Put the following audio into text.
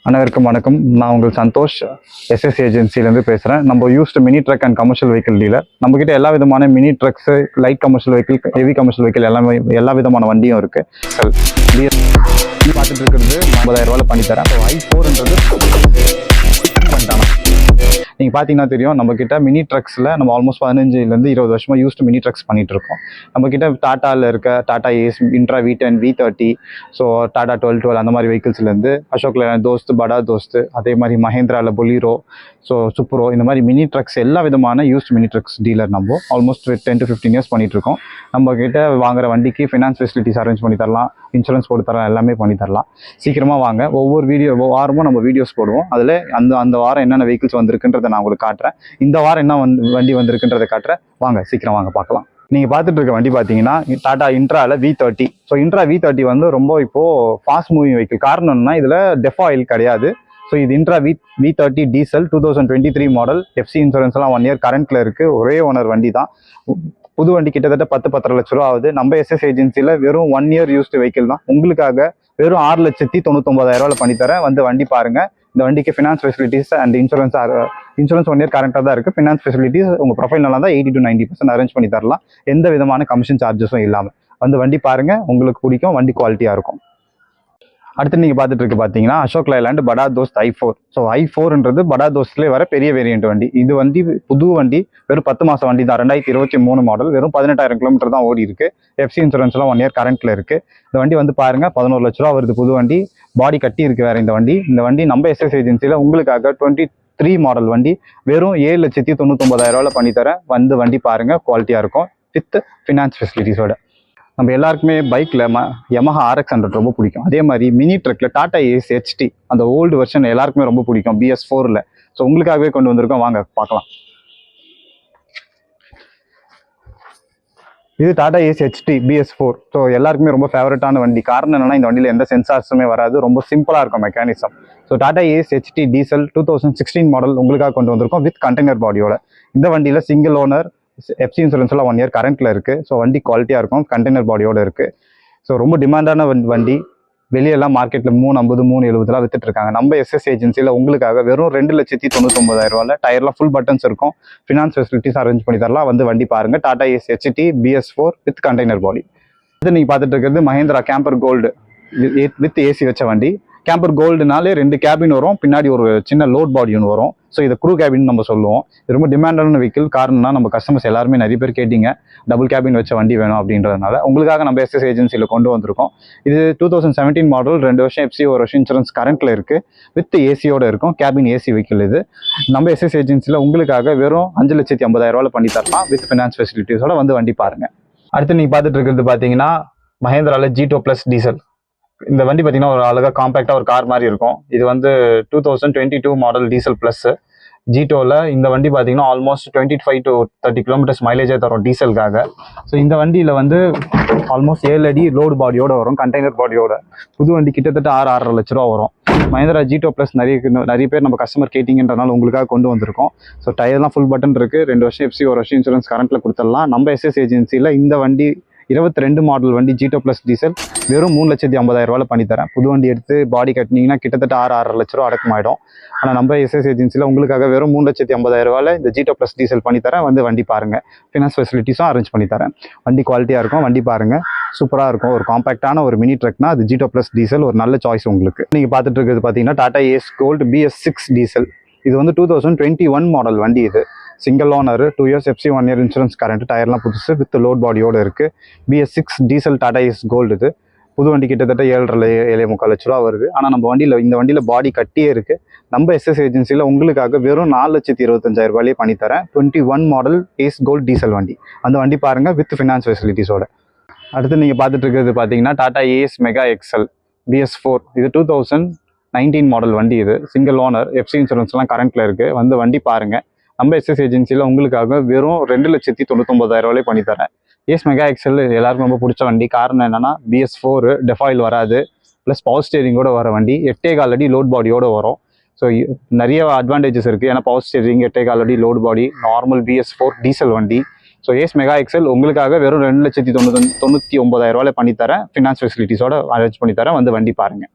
அனைவருக்கும் வணக்கம். நான் உங்கள் சந்தோஷ், எஸ்எஸ் ஏஜென்சிலேருந்து பேசுகிறேன். நம்ம used mini drug and commercial vehicle dealer. நம்மக்கிட்ட எல்லா விதமான mini drugs, light commercial vehicle, heavy commercial vehicle எல்லா விதமான வண்டியும் இருக்குது. பார்த்துட்டு இருக்கிறது 50,000 பண்ணித்தரேன். இப்போ i4ன்றது பண்ணிட்டாங்க. நீங்கள் பார்த்தீங்கன்னா தெரியும், நம்மக்கிட்ட மினி ட்ரக்ஸில் நம்ம ஆல்மோஸ்ட் 15 20 வருஷமாக யூஸ்டு மினி ட்ரக்ஸ் பண்ணிகிட்டு இருக்கோம். நம்மக்கிட்ட டாட்டாவில் இருக்க Tata Ace, Intra V10, V30, so Tata 12 அந்த மாதிரி வெஹிக்கிள்ஸ்லேருந்து அசோக் லேலண்ட் தோஸ்த், படா தோஸ்த், அதே மாதிரி மஹேந்திராவில் பொலீரோ, ஸோ சூப்பரோ, இந்த மாதிரி மினி ட்ரக்ஸ் எல்லா விதமான யூஸ்ட் மினி ட்ரக்ஸ் டீலர். நம்ம ஆல்மோஸ்ட் 10 to 15 இயர்ஸ் பண்ணிகிட்டு இருக்கோம். நம்மக்கிட்ட வாங்குற வண்டிக்கு ஃபினான்ஸ் ஃபெசிலிட்டிஸ் அரேஞ்ச் பண்ணி தரலாம், இன்சூரன்ஸ் போட்டு தரலாம், எல்லாமே பண்ணி தரலாம். சீக்கிரமாக வாங்க. ஒவ்வொரு வாரமும் நம்ம வீடியோஸ் போடுவோம். அதில் அந்த வாரம் என்னென்ன வெஹிக்கிள்ஸ் வந்திருக்குன்றதை நான் உங்களுக்கு காட்டுறேன். இந்த வாரம் என்ன வண்டி வந்திருக்குன்றதை காட்டுறேன். வாங்க, சீக்கிரம் வாங்க பார்க்கலாம். நீங்கள் பார்த்துட்டு இருக்க வண்டி பார்த்தீங்கன்னா Tata இன்ட்ராவில் V30. So intra V30 வந்து ரொம்ப இப்போது ஃபாஸ்ட் மூவிங் வெஹிக்கிள். காரணம்னா இதில் டெஃப் ஆயில் கிடையாது. ஸோ இது Intra V30 diesel 2023 model. FC இன்சூரன்ஸ்லாம் 1 year கரண்ட்டில் இருக்குது. ஒரே ஓனர் வண்டி தான். புது வண்டி கிட்டத்தட்ட 10-10.5 லட்ச ரூபா ஆகுது. நம்ம எஸ்எஸ் ஏஜென்சியில் வெறும் 1 year யூஸ்டு வெஹிக்கிள் தான். உங்களுக்காக வெறும் 6,99,000 பண்ணித்தரேன். வந்து வண்டி பாருங்கள். இந்த வண்டிக்கு finance facilities and insurance 1 year கரண்ட்டாக தான் இருக்குது. ஃபினான்ஸ் ஃபெசிலிட்டிஸ் உங்கள் ப்ரொஃபைல் நல்லா தான் 80 to 90% அரேஞ்ச் பண்ணி தரலாம். எந்த விதமான கமிஷன் சார்ஜஸும் இல்லாமல். வந்து வண்டி பாருங்கள், உங்களுக்கு பிடிக்கும். வண்டி குவாலிட்டியாக இருக்கும். அடுத்து நீங்கள் பார்த்துட்டு இருக்கு பார்த்தீங்கன்னா அசோக் லேலண்ட் படா தோஸ்த் i4. ஸோ i4ன்றது படா தோஸ்ட்லேயே வர பெரிய வேரியன்ட் வண்டி. இது வண்டி புது வண்டி, வெறும் 10 மாதம் வண்டி தான். 2023 மாடல். வெறும் 18,000 கிலோமீட்டர் தான் ஓடி இருக்கு. எஃப்சி இன்சூரன்ஸ்லாம் 1 year கரண்ட்டில் இருக்குது. இந்த வண்டி வந்து பாருங்கள், 11 லட்ச ரூபா வருது புது வண்டி. பாடி கட்டி இருக்குது வேறு இந்த வண்டி. இந்த வண்டி நம்ம எஸ்எஸ் ஏஜென்சியில் உங்களுக்காக 23 மாடல் வண்டி வெறும் 7,99,000 பண்ணித்தரேன். வந்து வண்டி பாருங்கள், குவாலிட்டியாக இருக்கும் வித் ஃபினான்ஸ் ஃபெசிலிட்டிஸோட. நம்ம எல்லாருக்குமே பைக்கில் Yamaha RX100 ரொம்ப பிடிக்கும். அதே மாதிரி மினி ட்ரக்கில் டாடா ஏஸ் HT, அந்த ஓல்டு வெர்ஷன் எல்லாருக்குமே ரொம்ப பிடிக்கும் BS4ல். ஸோ உங்களுக்காகவே கொண்டு வந்திருக்கோம். வாங்க பார்க்கலாம். இது Tata Ace HT BS4. So எல்லாருக்குமே ரொம்ப ஃபேவரட்டான வண்டி. காரணம் என்னன்னா, இந்த வண்டியில் எந்த சென்சார்ஸுமே வராது. ரொம்ப சிம்பிளாக இருக்கும் mechanism. So Tata Ace HT diesel 2016 model உங்களுக்காக கொண்டு வந்திருக்கோம் வித் கண்டெய்னர் பாடியோட. இந்த வண்டியில் சிங்கிள் ஓனர், எஃப்சி இன்சூரன்ஸ்லாம் 1 year கரண்ட்டில் இருக்குது. ஸோ வண்டி குவாலிட்டியாக இருக்கும், கண்டெய்னர் பாடியோடு இருக்குது. ஸோ ரொம்ப டிமாண்டான வண்டி. வெளியெல்லாம் மார்க்கெட்டில் 350, 370 வித்துட்டு இருக்காங்க. நம்ம எஸ்எஸ் ஏஜென்சியில் உங்களுக்காக வெறும் 2,99,000 டயர்லாம் ஃபுல் பட்டன்ஸ் இருக்கும். ஃபினான்ஸ் ஃபெசிலிட்டிஸ் அரேஞ்ச் பண்ணி தரலாம். வந்து வண்டி பாருங்கள். Tata Ace HT BS4 with container body. இது நீங்கள் பார்த்துட்டு இருக்கிறது Mahindra camper gold with AC வச்ச வண்டி. கேம்பர் கோல்டுனாலே 2 கேபின் வரும், பின்னாடி ஒரு சின்ன லோட் பாடி ஒன்று வரும். ஸோ இதை க்ரூ கேபின் நம்ம சொல்லுவோம். இது ரொம்ப டிமாண்டான வெஹிக்கிள். காரணம்னா நம்ம கஸ்டமர்ஸ் எல்லாருமே நிறைய பேர் கேட்டிங்க, டபுள் கேபின் வச்ச வண்டி வேணும் அப்படின்றதுனால உங்களுக்காக நம்ம எஸ்எஸ் ஏஜென்சியில் கொண்டு வந்திருக்கோம். இது 2017 மாடல், 2 வருஷம் எஃப்சி, 1 வருஷம் இன்சூரன்ஸ் கரண்ட்டில் இருக்குது. வித் ஏசியோடு இருக்கும். கேபின் ஏசி வெஹிக்கிள் இது. நம்ம எஸ்எஸ் ஏஜென்சியில் உங்களுக்காக வெறும் 5,50,000 பண்ணி தரலாம் வித் ஃபினான்ஸ் ஃபெசிலிட்டிஸோட. வந்து வண்டி பாருங்கள். அடுத்து நீங்கள் பார்த்துட்டு இருக்கிறது பார்த்தீங்கன்னா மஹேந்திராவில் G2 ப்ளஸ் டீசல். இந்த வண்டி பார்த்தீங்கன்னா ஒரு அழகாக காம்பேக்டாக ஒரு கார் மாதிரி இருக்கும். இது வந்து 2022 மாடல் டீசல் ப்ளஸ் G2வில். இந்த வண்டி பார்த்தீங்கன்னா ஆல்மோஸ்ட் 25 to 30 கிலோமீட்டர்ஸ் மைலேஜே தரும் டீசலுக்காக. ஸோ இந்த வண்டியில் வந்து ஆல்மோஸ்ட் 7 அடி லோடு பாடியோட வரும், கண்டெய்னர் பாடியோட. புது வண்டி கிட்டத்தட்ட 6-6.5 லட்ச ரூபா வரும். மஹேந்திரா G2 ப்ளஸ் நிறைய பேர் நம்ம கஸ்டமர் கேட்டிங்கன்றனால உங்களுக்காக கொண்டு வந்திருக்கோம். ஸோ டயர்லாம் ஃபுல் பட்டன் இருக்குது. 2 வருஷம் எஃப்சி, 1 வருஷம் இன்சூரன்ஸ் கரண்ட்டில் கொடுத்துடலாம். நம்ம எஸ்எஸ் ஏஜென்சியில் இந்த வண்டி 22 மாடல் வண்டி G2 ப்ளஸ் டீசல் வெறும் 3,50,000 பண்ணித்தரேன். புது வண்டி எடுத்து பாடி கட்டினீங்கன்னா கிட்டத்தட்ட 6-6.5 லட்ச ரூபா அடக்கமாயிடும். ஆனால் நம்ம எஸ்எஸ் ஏஜென்சியில் உங்களுக்காக வெறும் 3,50,000 இந்த G2 ப்ளஸ் டீசல் பண்ணித்தரேன். வந்து வண்டி பாருங்கள். ஃபினான்ஸ் ஃபெசிலிட்டிஸும் அரேஞ்ச் பண்ணித்தரேன். வண்டி குவாலிட்டியாக இருக்கும். வண்டி பாருங்கள், சூப்பராக இருக்கும். ஒரு காம்பேக்டான ஒரு மினி ட்ரக்னா அது G2 ப்ளஸ் டீசல் ஒரு நல்ல சாய்ஸ் உங்களுக்கு. நீங்கள் பார்த்துட்டு இருக்கிறது பார்த்தீங்கன்னா Tata ace gold BS6 diesel. இது வந்து 2021 மாடல் வண்டி. இது single owner, 2 years FC, 1 year insurance current, டயர்லாம் புதுசு வித் லோட் பாடியோடு இருக்குது. BS6 diesel Tata ace gold. இது புது வண்டி கிட்டத்தட்ட 7.5 லட்ச ரூபா வருது. ஆனால் நம்ம இந்த வண்டியில் பாடி கட்டியே இருக்குது. நம்ம எஸ்எஸ் ஏஜென்சியில் உங்களுக்காக வெறும் 4,25,000 பண்ணித்தரேன். 21 மாடல் ஏஸ் கோல்டு டீசல் வண்டி. அந்த வண்டி பாருங்கள் வித் ஃபினான்ஸ் ஃபெசிலிட்டிஸோட. அடுத்து நீங்கள் பார்த்துட்டு இருக்கிறது பார்த்தீங்கன்னா Tata ace mega XL BS4. இது 2019 மாடல் வண்டி. இது சிங்கிள் ஓனர், எஃப்சி இன்சூரன்ஸ்லாம் கரண்ட்டில் இருக்குது. வந்து வண்டி பாருங்கள். நம்ம எஸ்எஸ் ஏஜென்சியில் உங்களுக்காக வெறும் 2,99,000 பண்ணித்தரேன். ஏஸ் மெகா எக்ஸல் எல்லாருக்கும் ரொம்ப பிடிச்ச வண்டி. காரணம் என்னன்னா, BS4 டெஃபாயில் வராது, ப்ளஸ் பவர் ஸ்டேரிங்கோட வர வண்டி. 8.25 அடி லோட் பாடியோடு வரும். ஸோ நிறைய அட்வான்டேஜஸ் இருக்குது. ஏன்னா பவர் ஸ்டேரிங், 8.25 அடி லோட் பாடி, நார்மல் BS4 டீசல் வண்டி. ஸோ ஏஸ் மெகா எக்ஸல் உங்களுக்காக வெறும் 2,99,000 பண்ணித்தரேன். ஃபினான்ஸ் ஃபெசிலிட்டிஸோட அரேஞ்ச் பண்ணித்தரேன். வந்து வண்டி பாருங்கள்.